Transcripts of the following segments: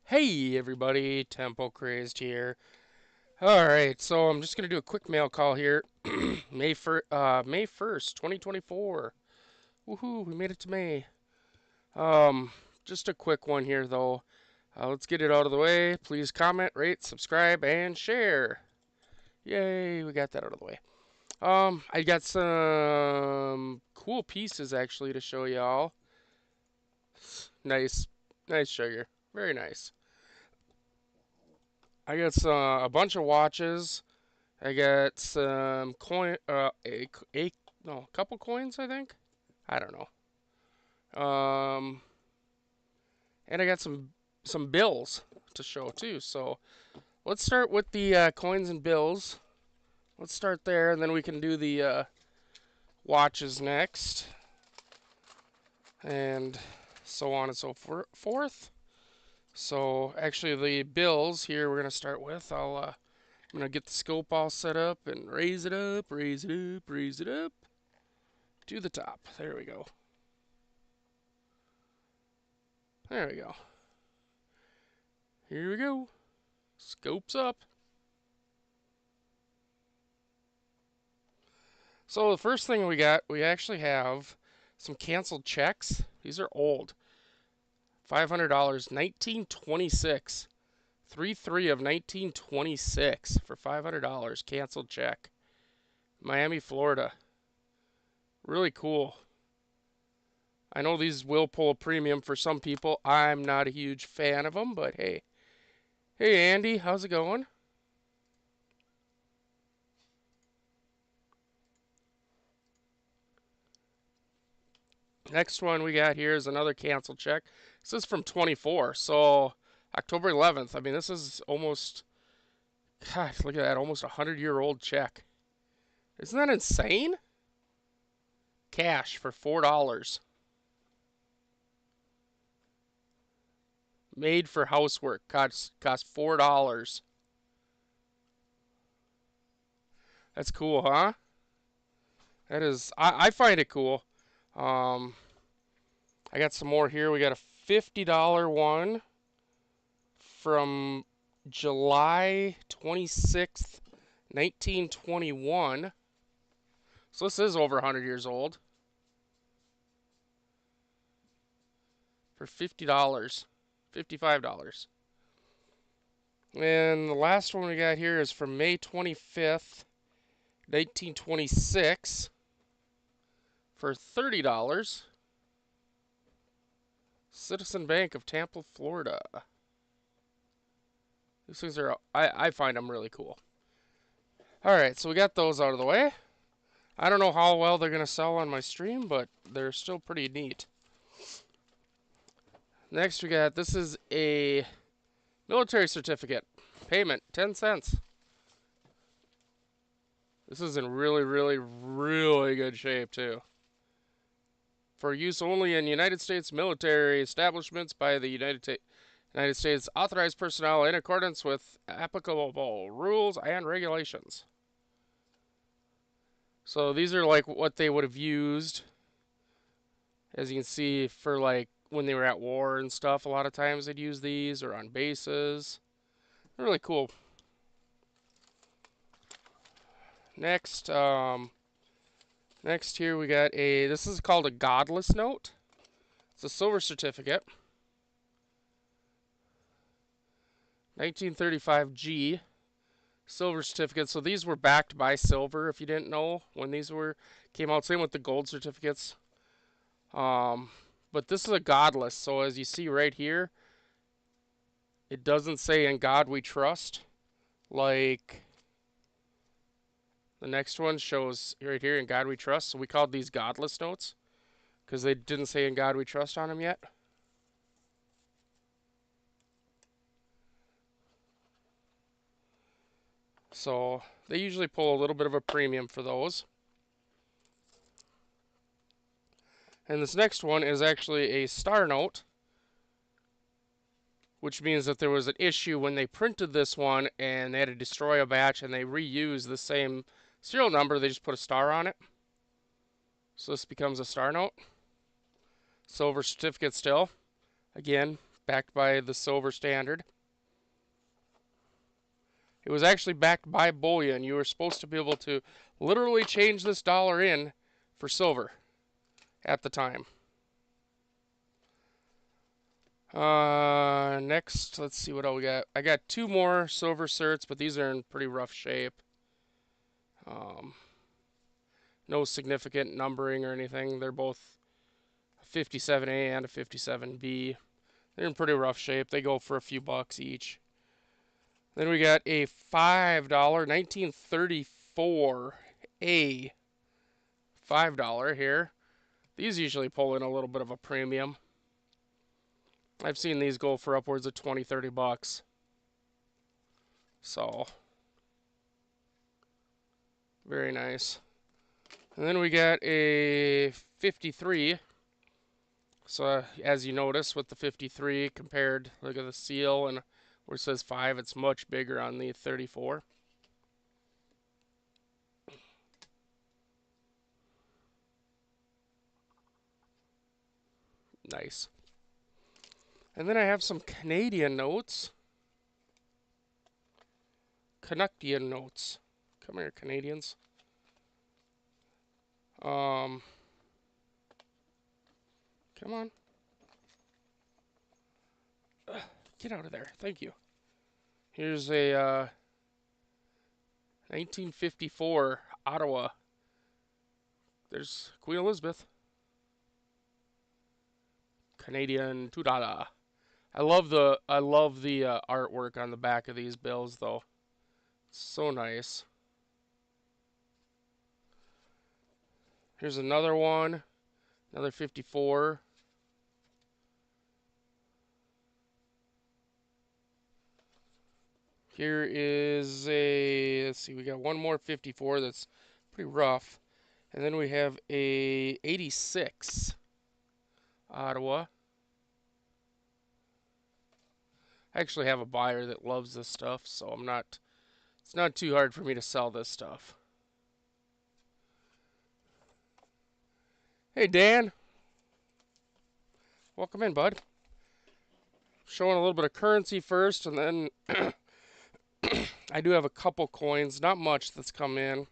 Hey everybody, Tempo Crazed here. Alright, so I'm just gonna do a quick mail call here. May 1st, 2024. Woohoo, we made it to May. Um, just a quick one here though. Let's get it out of the way. Please comment, rate, subscribe, and share. Yay, we got that out of the way. I got some cool pieces actually to show y'all. Nice, nice sugar. Very nice. I got a bunch of watches. I got some a couple coins, I think. I don't know. And I got some bills to show too. So let's start with the coins and bills. Let's start there, and then we can do the watches next, and so on and so forth. So actually, the bills here we're gonna start with. I'm gonna get the scope all set up and raise it up, raise it up, raise it up to the top. There we go. There we go. Here we go. Scopes up. So the first thing we actually have some canceled checks. These are old. $500, 1926. 3/3 of 1926 for $500 canceled check. Miami, Florida. Really cool. I know these will pull a premium for some people. I'm not a huge fan of them, but hey. Hey Andy, how's it going? Next one we got here is another canceled check. This is from 24, so October 11th. I mean, this is almost, God, look at that, almost a 100-year-old check. Isn't that insane? Cash for $4. Made for housework. Cost $4. That's cool, huh? That is, I find it cool. Um, I got some more here. We got a $50 one from July 26th, 1921. So this is over 100 years old. For $50. $55. And the last one we got here is from May 25th, 1926 for $30. Citizen Bank of Tampa, Florida. These things are, I find them really cool. Alright, so we got those out of the way. I don't know how well they're going to sell on my stream, but they're still pretty neat. Next we got, this is a military certificate. Payment, 10 cents. This is in really, really, really good shape, too. For use only in United States military establishments by the United States authorized personnel in accordance with applicable rules and regulations. So these are like what they would have used, as you can see, for like when they were at war and stuff. A lot of times they'd use these, or on bases. They're really cool. Next, next here we got this is called a godless note. It's a silver certificate. 1935 G. Silver certificate. So these were backed by silver, if you didn't know, when these came out. Same with the gold certificates. But this is a godless. So as you see right here, it doesn't say "In God We Trust," like the next one shows right here, "In God We Trust." So we called these godless notes because they didn't say "In God We Trust" on them yet. So they usually pull a little bit of a premium for those. And this next one is actually a star note, which means that there was an issue when they printed this one and they had to destroy a batch and they reused the same serial number. They just put a star on it. So this becomes a star note. Silver certificate still. Again, backed by the silver standard. It was actually backed by bullion. You were supposed to be able to literally change this dollar in for silver at the time. Next, let's see what all we got. I got two more silver certs, but these are in pretty rough shape. No significant numbering or anything. They're both a 57A and a 57B. They're in pretty rough shape. They go for a few bucks each. Then we got a $5 1934A $5 here. These usually pull in a little bit of a premium. I've seen these go for upwards of 20, 30 bucks. So, very nice. And then we got a 53. So, as you notice with the 53 compared, look at the seal and where it says 5, it's much bigger on the 34. Nice. And then I have some Canadian notes. Canuckian notes. Come here, Canadians. Come on. Get out of there. Thank you. Here's a 1954 Ottawa. There's Queen Elizabeth. Canadian $2. I love the artwork on the back of these bills though. It's so nice. Here's another one. Another 54. Here is a, let's see, we got one more 54 that's pretty rough. And then we have a 86 Ottawa. I actually have a buyer that loves this stuff, so it's not too hard for me to sell this stuff. Hey Dan. Welcome in, bud. Showing a little bit of currency first, and then I do have a couple coins, not much that's come in.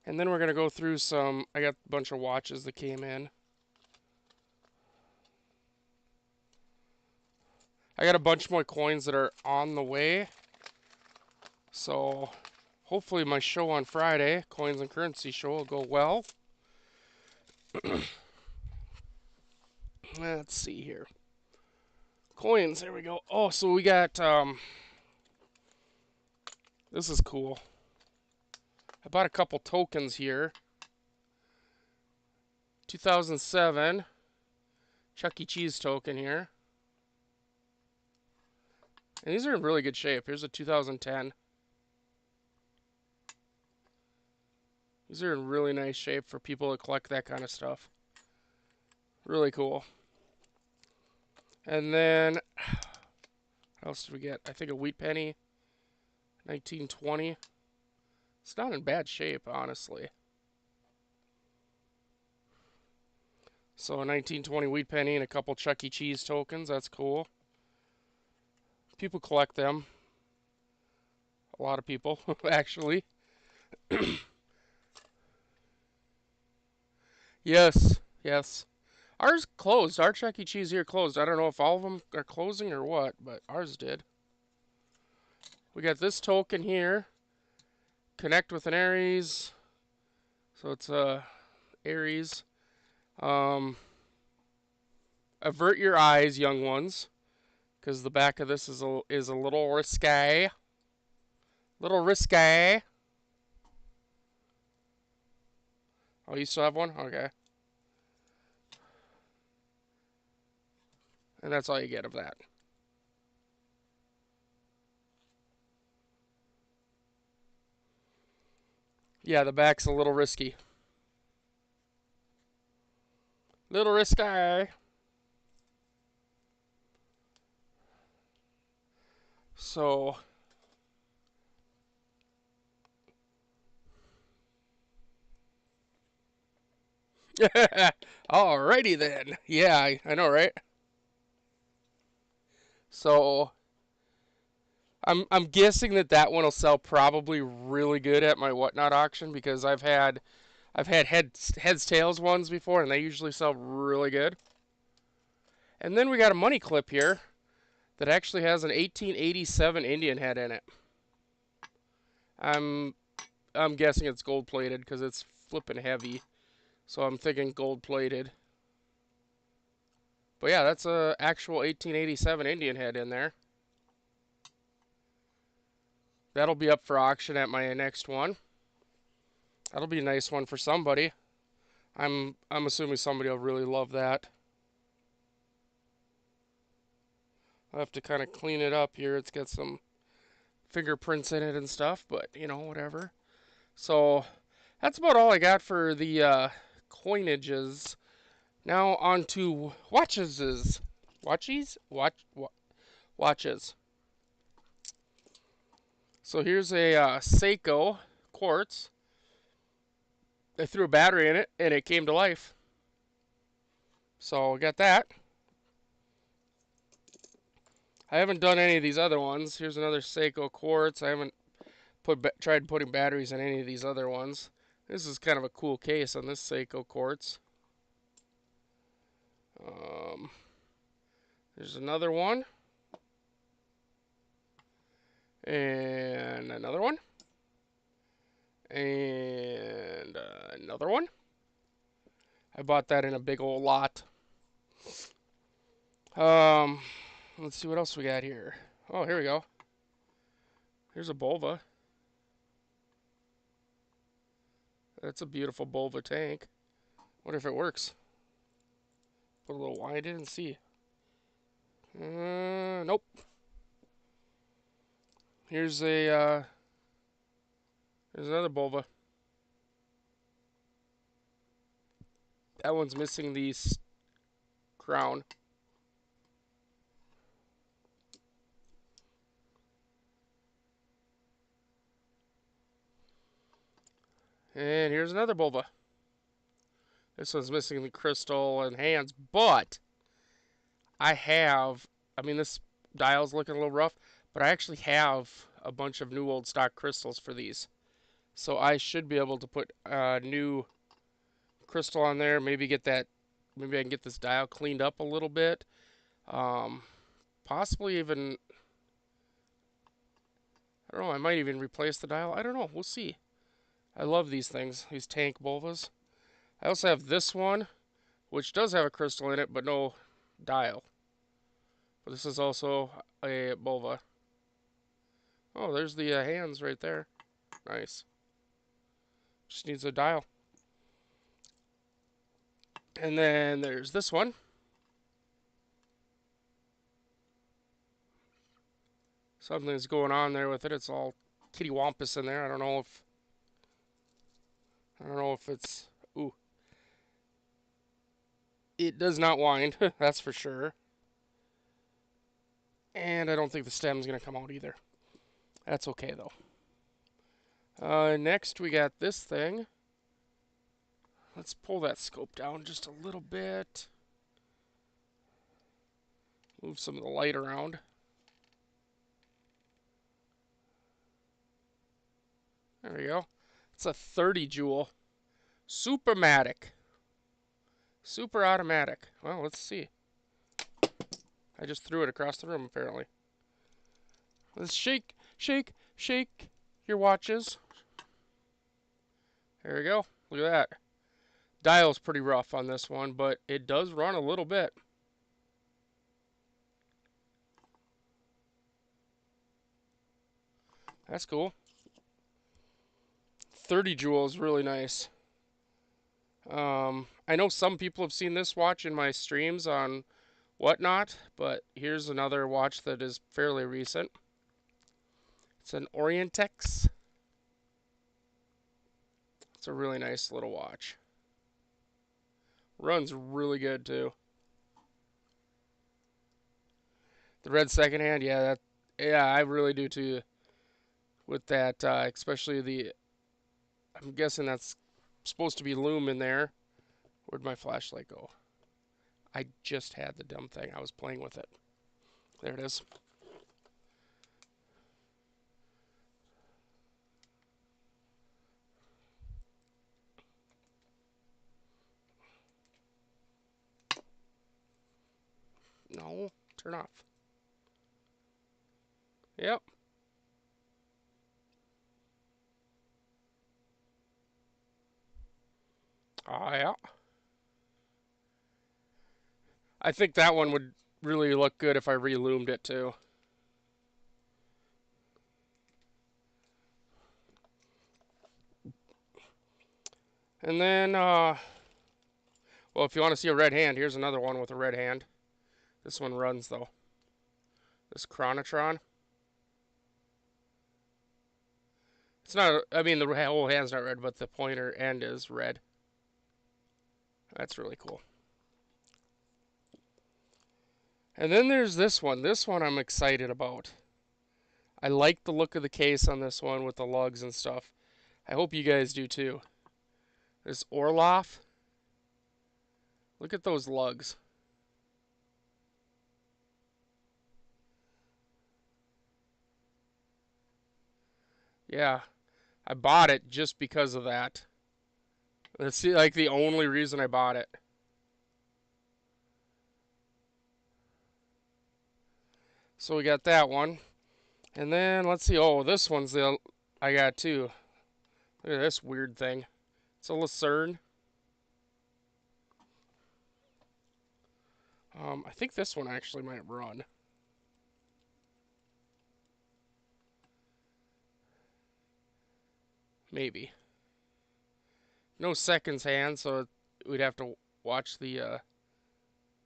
And then we're going to go through some, I got a bunch of watches that came in. I got a bunch more coins that are on the way. So hopefully my show on Friday, Coins and Currency show, will go well. Let's see here. Coins, there we go. Oh, so we got, this is cool. I bought a couple tokens here. 2007 Chuck E. Cheese token here. And these are in really good shape. Here's a 2010. These are in really nice shape for people that collect that kind of stuff. Really cool. And then, what else did we get? I think a wheat penny, 1920. It's not in bad shape, honestly. So a 1920 wheat penny and a couple Chuck E. Cheese tokens. That's cool. People collect them. A lot of people, actually. Yes, yes. Ours closed. Our Chuck E. Cheese here closed. I don't know if all of them are closing or what, but ours did. We got this token here. Connect with an Aries. So it's Aries. Avert your eyes, young ones, because the back of this is a little risque. Little risque. Oh, you still have one? Okay. And that's all you get of that. Yeah, the back's a little risky. Little risque. So, alrighty then. Yeah, I know, right? So I'm guessing that one will sell probably really good at my Whatnot auction because I've had heads tails ones before and they usually sell really good. And then we got a money clip here that actually has an 1887 Indian head in it. I'm I'm guessing it's gold plated because it's flipping heavy. So I'm thinking gold plated. But yeah, that's a actual 1887 Indian head in there. That'll be up for auction at my next one. That'll be a nice one for somebody. I'm assuming somebody will really love that. I'll have to kind of clean it up here. It's got some fingerprints in it and stuff, but you know, whatever. So that's about all I got for the coinages. Now on to watches. Watches. So here's a Seiko quartz. I threw a battery in it and it came to life. So I got that. I haven't done any of these other ones. Here's another Seiko quartz. I haven't tried putting batteries in any of these other ones. This is kind of a cool case on this Seiko quartz. There's another one. And another one. And another one. I bought that in a big old lot. Let's see what else we got here. Oh, here we go. Here's a Bulva. That's a beautiful Bulva tank. Wonder if it works. Put a little wide. I didn't see. Nope. Here's a here's another Bulva. That one's missing the crown. And here's another Bulva. This one's missing the crystal and hands, but I mean, this dial's looking a little rough, but I actually have a bunch of new old stock crystals for these. So I should be able to put a new crystal on there, maybe I can get this dial cleaned up a little bit. Possibly even, I don't know, I might even replace the dial. I don't know, we'll see. I love these things, these tank Bulvas. I also have this one, which does have a crystal in it, but no dial. But this is also a Bulva. Oh, there's the hands right there. Nice. Just needs a dial. And then there's this one. Something's going on there with it. It's all kitty wampus in there. I don't know if it's. Ooh. It does not wind, that's for sure. And I don't think the stem's going to come out either. That's okay, though. Next, we got this thing. Let's pull that scope down just a little bit. Move some of the light around. There we go. It's a 30 joule. Supermatic. Super automatic. Well, let's see. I just threw it across the room, apparently. Let's shake your watches. There we go. Look at that. Dial's pretty rough on this one, but it does run a little bit. That's cool. 30 joules, really nice. I know some people have seen this watch in my streams on Whatnot, but here's another watch that is fairly recent. It's an Orientex. It's a really nice little watch. Runs really good too. The red secondhand, yeah, I really do too. With that, especially I'm guessing that's supposed to be lume in there. Where'd my flashlight go? I just had the dumb thing. I was playing with it. There it is. No, turn off. Yep. Oh, yeah. I think that one would really look good if I reloomed it too. And then, well, if you want to see a red hand, here's another one with a red hand. This one runs though. This Chronotron. It's not, I mean, the whole hand's not red, but the pointer end is red. That's really cool. And then there's this one. This one I'm excited about. I like the look of the case on this one with the lugs and stuff. I hope you guys do too. This Orloff. Look at those lugs. Yeah, I bought it just because of that. That's like the only reason I bought it. So we got that one. And then let's see. Oh, this one's the I got too. Look at this weird thing. It's a Lucerne. I think this one actually might run. Maybe. No seconds hand, so we'd have to watch the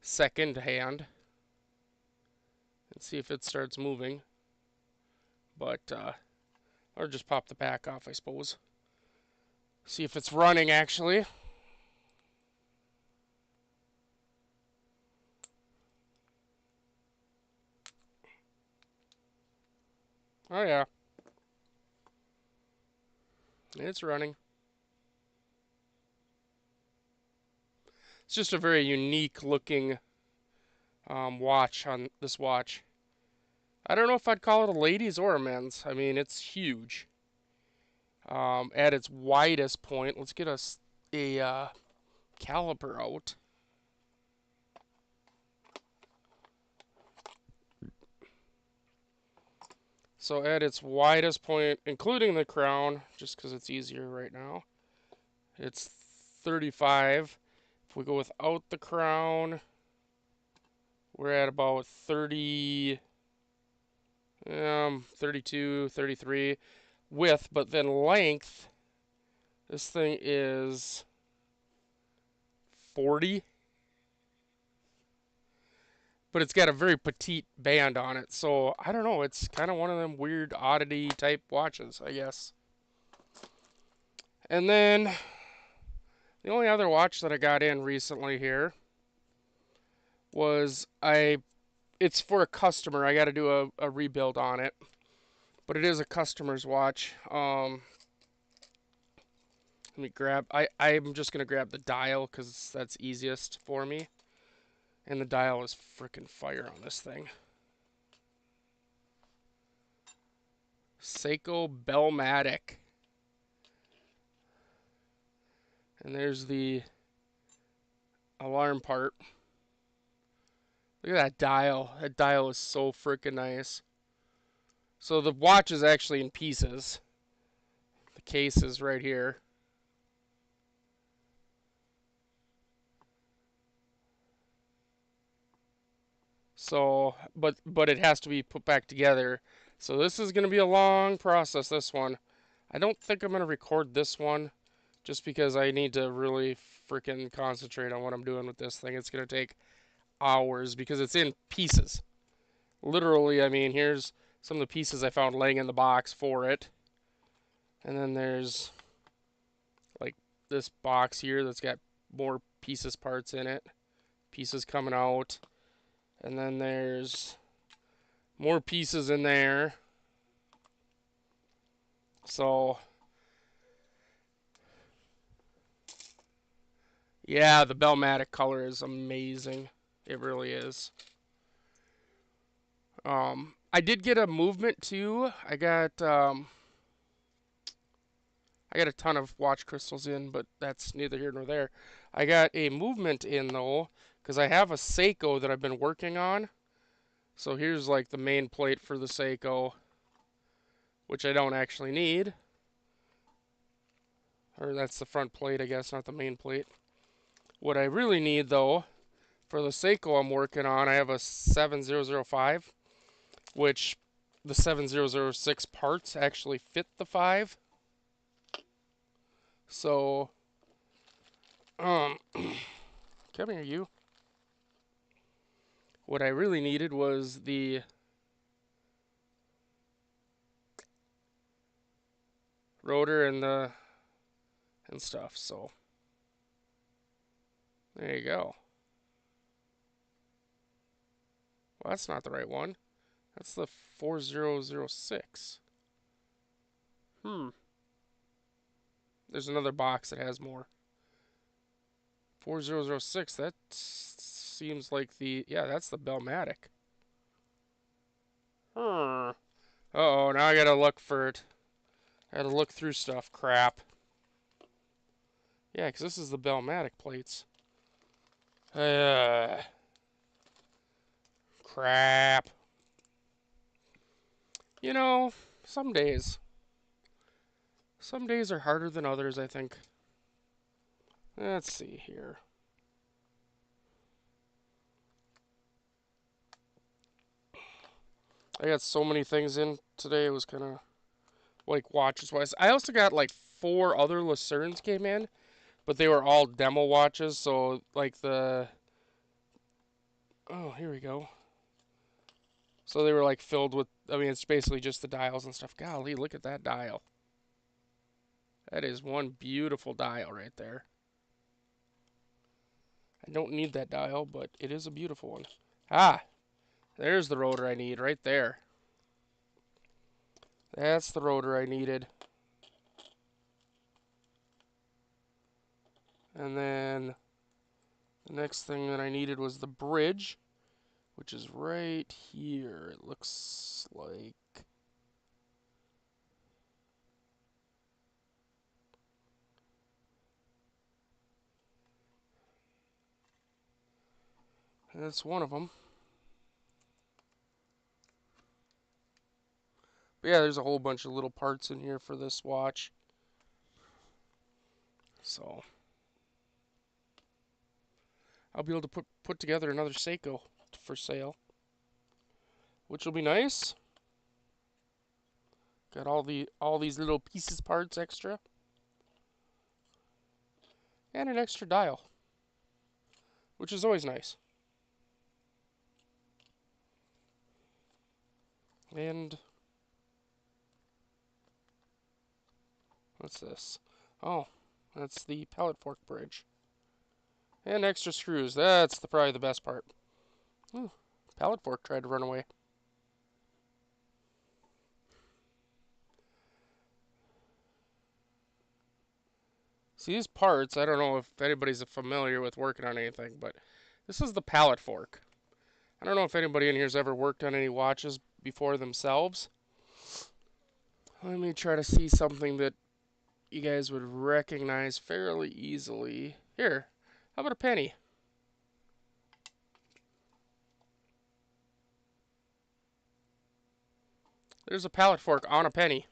second hand and see if it starts moving. But, or just pop the back off, I suppose. See if it's running, actually. Oh, yeah. It's running. It's just a very unique looking watch on this watch. I don't know if I'd call it a ladies or a men's. I mean, it's huge. At its widest point, let's get a caliper out. So at its widest point, including the crown, just because it's easier right now, it's 35. If we go without the crown, we're at about 30, 32, 33 width, but then length, this thing is 40. But it's got a very petite band on it, so I don't know. It's kind of one of them weird oddity type watches, I guess. And then the only other watch that I got in recently here was it's for a customer. I got to do a rebuild on it, but it is a customer's watch. Let me I'm just gonna grab the dial because that's easiest for me. And the dial is freaking fire on this thing. Seiko Bellmatic. And there's the alarm part. Look at that dial. That dial is so freaking nice. So the watch is actually in pieces. The case is right here. So, but it has to be put back together. So this is going to be a long process, this one. I don't think I'm going to record this one just because I need to really freaking concentrate on what I'm doing with this thing. It's going to take hours because it's in pieces. Literally, I mean, here's some of the pieces I found laying in the box for it. And then there's like this box here that's got more parts in it. Pieces coming out. And then there's more pieces in there. So, yeah, the Bellmatic color is amazing. It really is. I did get a movement too. I got a ton of watch crystals in, but that's neither here nor there. I got a movement in though, because I have a Seiko that I've been working on. So here's like the main plate for the Seiko, which I don't actually need. Or that's the front plate, I guess, not the main plate. What I really need though, for the Seiko I'm working on, I have a 7005, which the 7006 parts actually fit the 5. So, come here, you. What I really needed was the rotor and stuff. So there you go. Well, that's not the right one. That's the 4006. There's another box that has more. 4006. That seems like that's the Bellmatic. Uh-oh, now I gotta look for it. I gotta look through stuff. Crap. Yeah, because this is the Bellmatic plates. Crap. You know, some days. Some days are harder than others, I think. Let's see here. I got so many things in today, it was kind of like watches wise. I also got like 4 other Lucernes came in, but they were all demo watches, so like oh, here we go. So they were like filled with, I mean, it's basically just the dials and stuff. Golly, look at that dial. That is one beautiful dial right there. I don't need that dial, but it is a beautiful one. Ah, there's the rotor I need right there. That's the rotor I needed. And then the next thing that I needed was the bridge, which is right here. It looks like. That's one of them. But yeah, there's a whole bunch of little parts in here for this watch. So I'll be able to put together another Seiko for sale, which will be nice. Got all these little pieces parts extra, and an extra dial, which is always nice. And what's this? Oh, that's the pallet fork bridge. And extra screws. That's probably the best part. Ooh, pallet fork tried to run away. See, these parts, I don't know if anybody's familiar with working on anything, but this is the pallet fork. I don't know if anybody in here's ever worked on any watches before themselves. Let me try to see something that you guys would recognize fairly easily. Here, how about a penny? There's a pallet fork on a penny.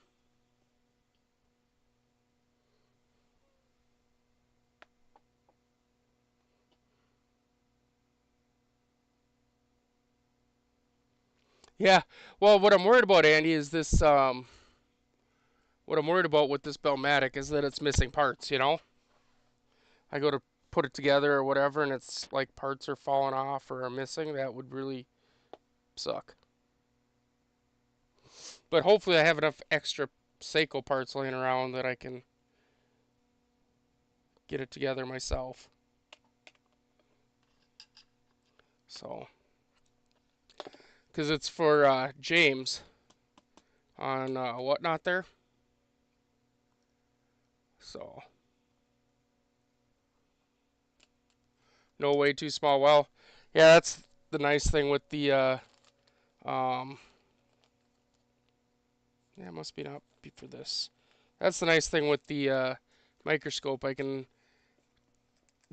Yeah, well, what I'm worried about, Andy, is this, what I'm worried about with this Bellmatic is that it's missing parts, you know? I go to put it together or whatever, and it's like parts are falling off or are missing. That would really suck. But hopefully I have enough extra Seiko parts laying around that I can get it together myself. So, because it's for James on Whatnot there. So, no, way too small. Well, yeah, that's the nice thing with the Yeah, it must be not be for this. That's the nice thing with the microscope. I can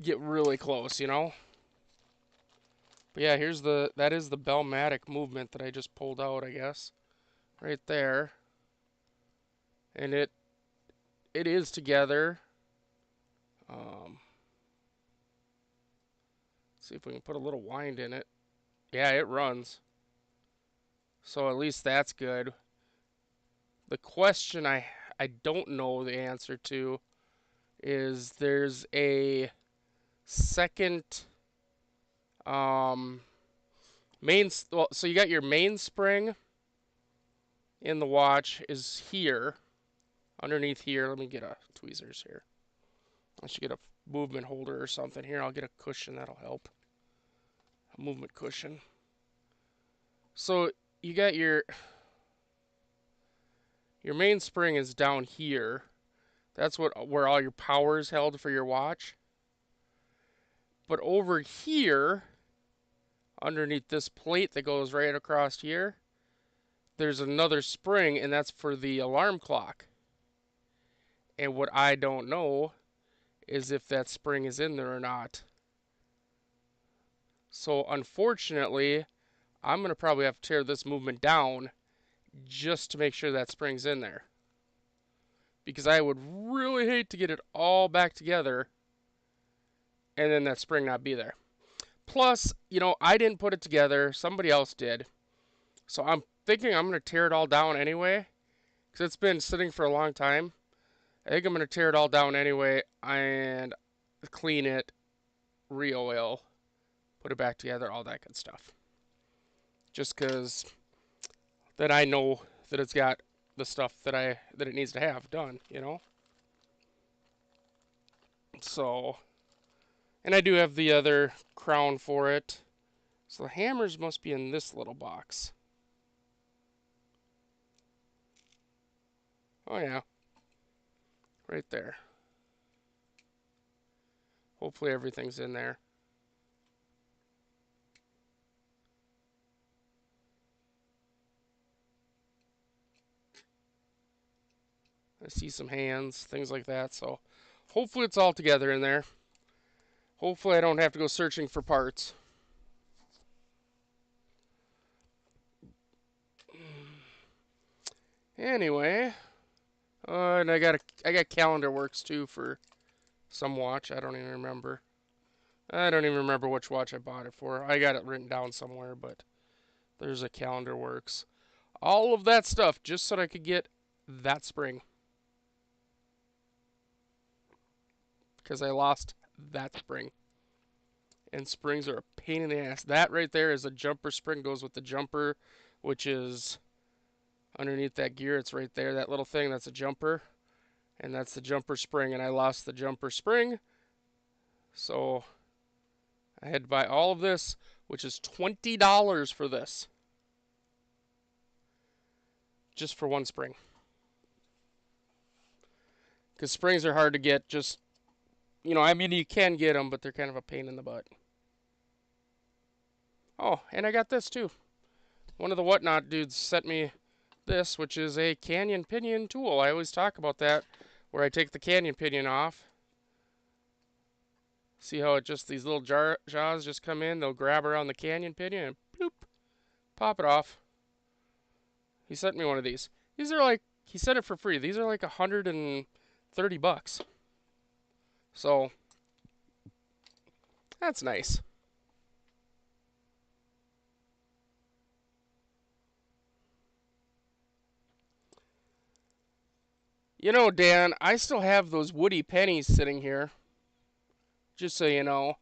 get really close, you know? But yeah, that is the Bellmatic movement that I just pulled out, I guess. Right there. And it is together. Um, see if we can put a little wind in it. Yeah, it runs. So at least that's good. The question I don't know the answer to is there's a second um well, so you got your mainspring in the watch is here underneath here. Let me get a tweezers here. I should get a movement holder or something here. I'll get a cushion, that'll help. A movement cushion. So you got your mainspring is down here. That's where all your power is held for your watch. But over here, underneath this plate that goes right across here, there's another spring, and that's for the alarm clock. And what I don't know is if that spring is in there or not. So unfortunately, I'm going to probably have to tear this movement down just to make sure that spring's in there. Because I would really hate to get it all back together and then that spring not be there. Plus, you know, I didn't put it together, somebody else did. So I'm thinking I'm going to tear it all down anyway, because it's been sitting for a long time. I think I'm going to tear it all down anyway and clean it, re-oil, put it back together, all that good stuff. Just because then I know that it's got the stuff that it needs to have done, you know? So, and I do have the other crown for it. So the hammers must be in this little box. Oh yeah, right there. Hopefully everything's in there. I see some hands, things like that. So hopefully it's all together in there. Hopefully I don't have to go searching for parts. Anyway, and I got calendar works too for some watch. I don't even remember. I don't even remember which watch I bought it for. I got it written down somewhere, but there's a calendar works. All of that stuff just so that I could get that spring. Because I lost that spring. And springs are a pain in the ass. That right there is a jumper spring, goes with the jumper, which is underneath that gear. It's right there, that little thing, that's a jumper. And that's the jumper spring, and I lost the jumper spring. So I had to buy all of this, which is $20 for this. Just for one spring. Because springs are hard to get, just, you know, I mean, you can get them, but they're kind of a pain in the butt. Oh, and I got this too. One of the Whatnot dudes sent me this, which is a canyon pinion tool. I always talk about that, where I take the canyon pinion off. See how it just, these little jaws just come in, they'll grab around the canyon pinion and bloop, pop it off. He sent me one of these. These are like, he sent it for free. These are like $130. So, that's nice. You know, Dan, I still have those woody pennies sitting here. Just so you know.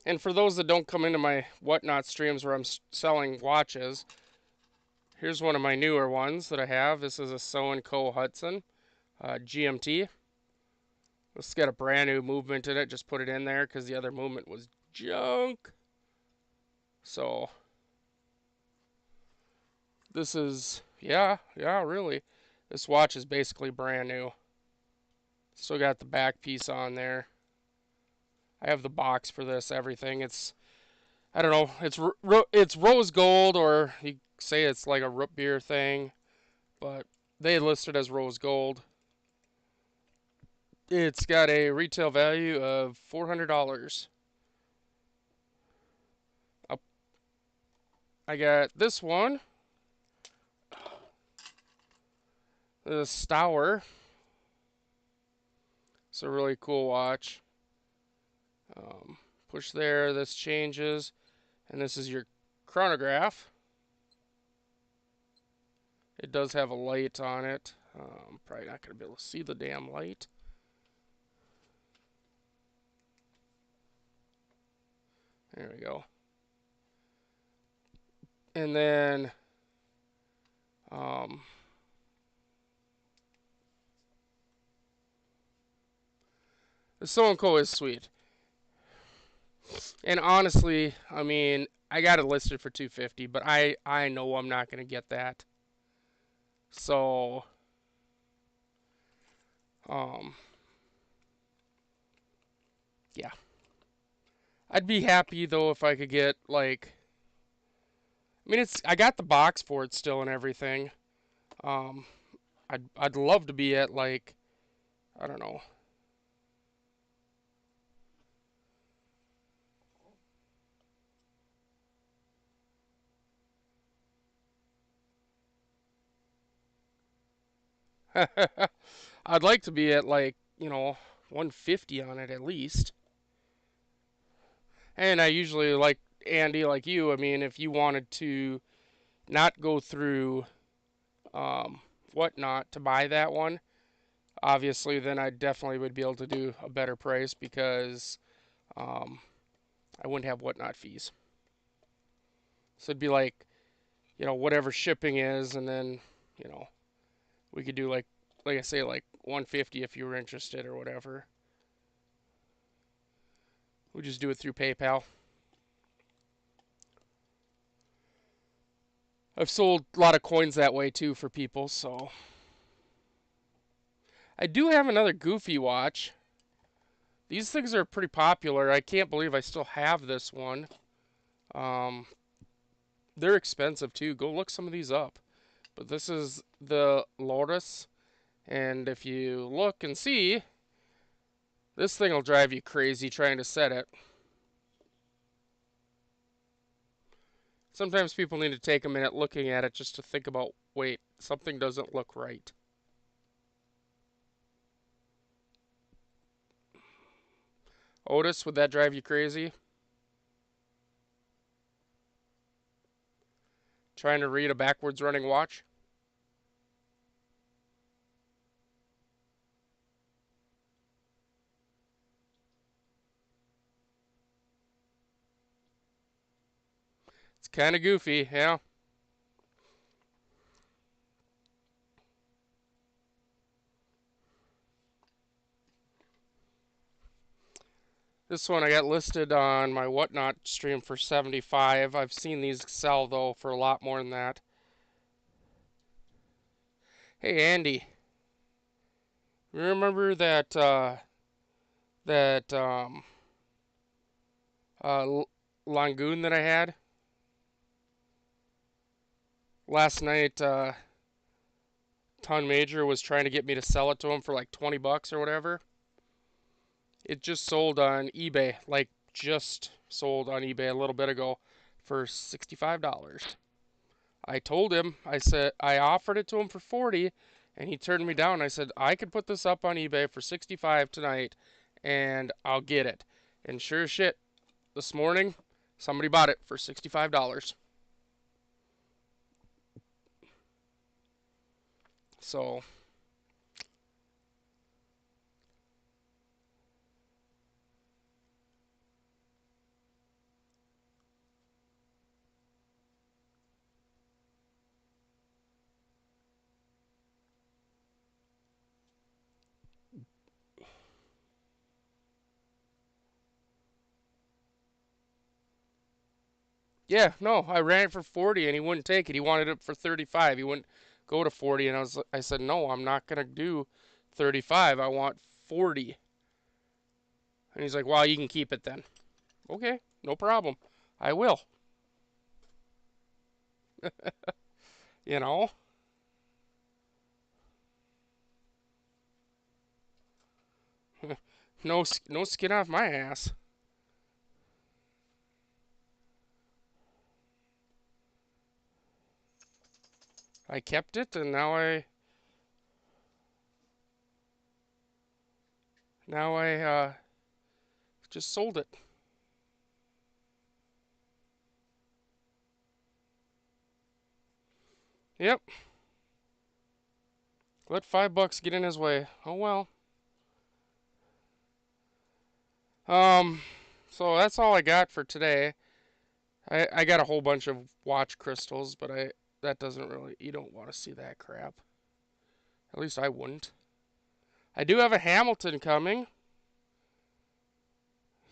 And for those that don't come into my Whatnot streams where I'm selling watches, here's one of my newer ones that I have. This is a So & Co. Hudson GMT. This has got a brand new movement in it. Just put it in there because the other movement was junk. So This is, yeah, yeah, really. This watch is basically brand new. Still got the back piece on there. I have the box for this, everything. It's, I don't know, it's rose gold, or you say it's like a root beer thing, but they list it as rose gold. It's got a retail value of $400. I got this one, the Stour. It's a really cool watch. Um, Push there, this changes, and this is your chronograph. It does have a light on it. Probably not going to be able to see the damn light. There we go. And then um, the Sonko is sweet. And honestly, I mean, I got it listed for 250, but I know I'm not going to get that. So um yeah. I'd be happy though if I could get like, I mean, it's, I got the box for it still and everything. Um I'd love to be at like, I don't know. I'd like to be at like, 150 on it at least. And I usually, like Andy, like you, I mean, if you wanted to not go through whatnot to buy that one, obviously, then I definitely would be able to do a better price because um, I wouldn't have whatnot fees. So it'd be like, whatever shipping is, and then, you know, we could do like I say, like 150 if you were interested or whatever. We just do it through PayPal. I've sold a lot of coins that way too for people, so I do have another Goofy watch. These things are pretty popular. I can't believe I still have this one. Um, they're expensive too. Go look some of these up. But this is the Lotus, and if you look and see, this thing will drive you crazy trying to set it. Sometimes people need to take a minute looking at it just to think about, wait, something doesn't look right. Otis, would that drive you crazy? Trying to read a backwards running watch? It's kind of goofy, yeah. This one I got listed on my Whatnot stream for 75. I've seen these sell though for a lot more than that. Hey Andy, remember that uh, Langoon that I had last night? Ton Major was trying to get me to sell it to him for like 20 bucks or whatever. It just sold on eBay, like just sold on eBay a little bit ago for $65. I told him, I said, I offered it to him for 40 and he turned me down. I said, I could put this up on eBay for 65 tonight and I'll get it. And sure as shit, this morning, somebody bought it for $65. So, Yeah, no, I ran it for 40 and he wouldn't take it. He wanted it for 35. He wouldn't go to 40 and I said, "No, I'm not going to do 35. I want 40." And he's like, "Well, you can keep it then." Okay, no problem. I will. You know, no skin off my ass. I kept it and now I just sold it. Yep. Let $5 get in his way. Oh well. Um, so that's all I got for today. I got a whole bunch of watch crystals, but that doesn't really, you don't want to see that crap. At least I wouldn't. I do have a Hamilton coming,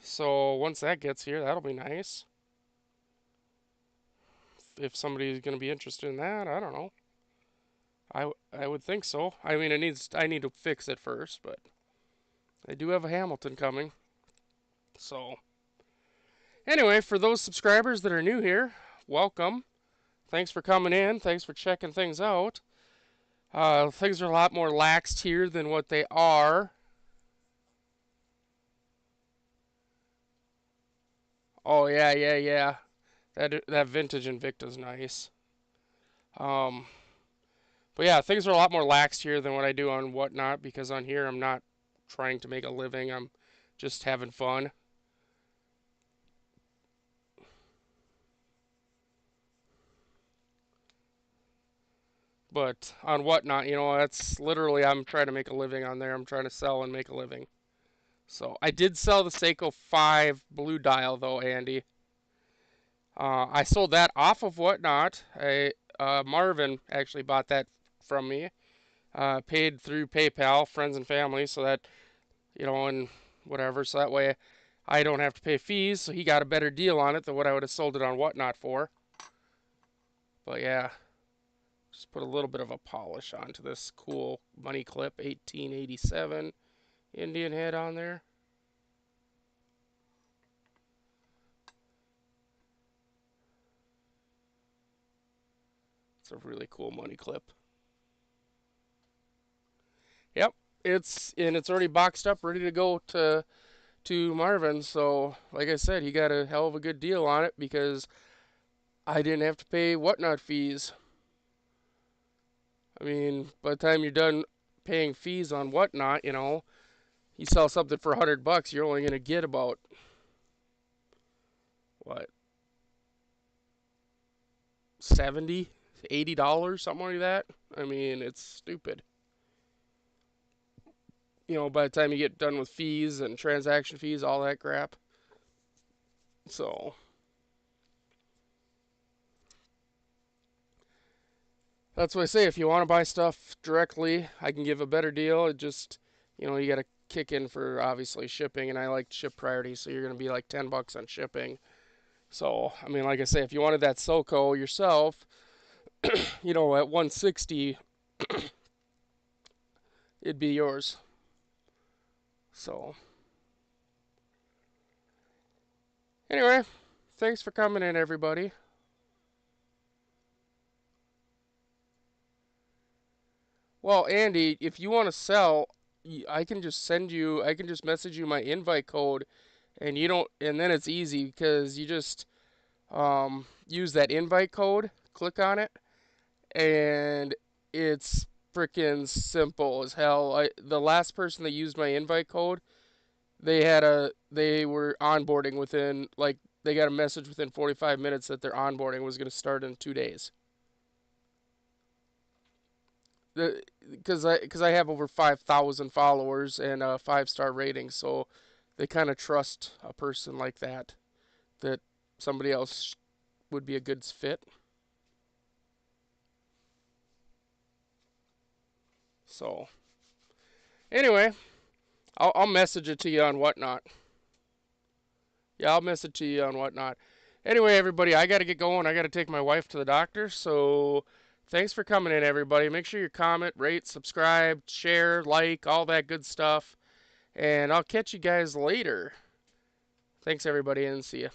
so once that gets here, that'll be nice. If somebody's going to be interested in that, I don't know. I would think so. I mean, I need to fix it first, but I do have a Hamilton coming. So anyway, for those subscribers that are new here, welcome. Thanks for coming in. Thanks for checking things out. Things are a lot more laxed here than what they are. Oh yeah, yeah, yeah. That vintage Invicta's nice. Um, but yeah, things are a lot more laxed here than what I do on Whatnot because on here I'm not trying to make a living. I'm just having fun. But on Whatnot, that's literally I'm trying to make a living on there. I'm trying to sell and make a living. So I did sell the Seiko 5 blue dial though, Andy. I sold that off of Whatnot. Marvin actually bought that from me. Paid through PayPal, friends and family, so that and whatever. So that way I don't have to pay fees. So he got a better deal on it than what I would have sold it on Whatnot for. But yeah, just put a little bit of a polish onto this cool money clip 1887 Indian head on there. It's a really cool money clip. Yep, it's already boxed up, ready to go to Marvin. So like I said, he got a hell of a good deal on it because I didn't have to pay Whatnot fees. I mean, by the time you're done paying fees on Whatnot, you sell something for $100, you're only gonna get about what 70, $80, something like that. I mean, it's stupid. By the time you get done with fees and transaction fees, all that crap. So that's what I say. If you want to buy stuff directly, I can give a better deal. It just, you got to kick in for obviously shipping, and I like ship priority, so you're gonna be like $10 on shipping. So I mean, like I say, if you wanted that SoCo yourself, at 160, it'd be yours. So anyway, thanks for coming in, everybody. Well, Andy, if you want to sell, I can just I can just message you my invite code, and you don't, and then it's easy because you just use that invite code, click on it, and it's freaking simple as hell. The last person that used my invite code, they were onboarding within like they got a message within 45 minutes that their onboarding was going to start in 2 days. Because I have over 5,000 followers and a 5-star rating, so they kind of trust a person like that somebody else would be a good fit. So anyway, I'll message it to you on Whatnot. Yeah, I'll message it to you on Whatnot. Anyway, everybody, I got to get going. I got to take my wife to the doctor. So thanks for coming in, everybody. Make sure you comment, rate, subscribe, share, like, all that good stuff. And I'll catch you guys later. Thanks, everybody, and see ya.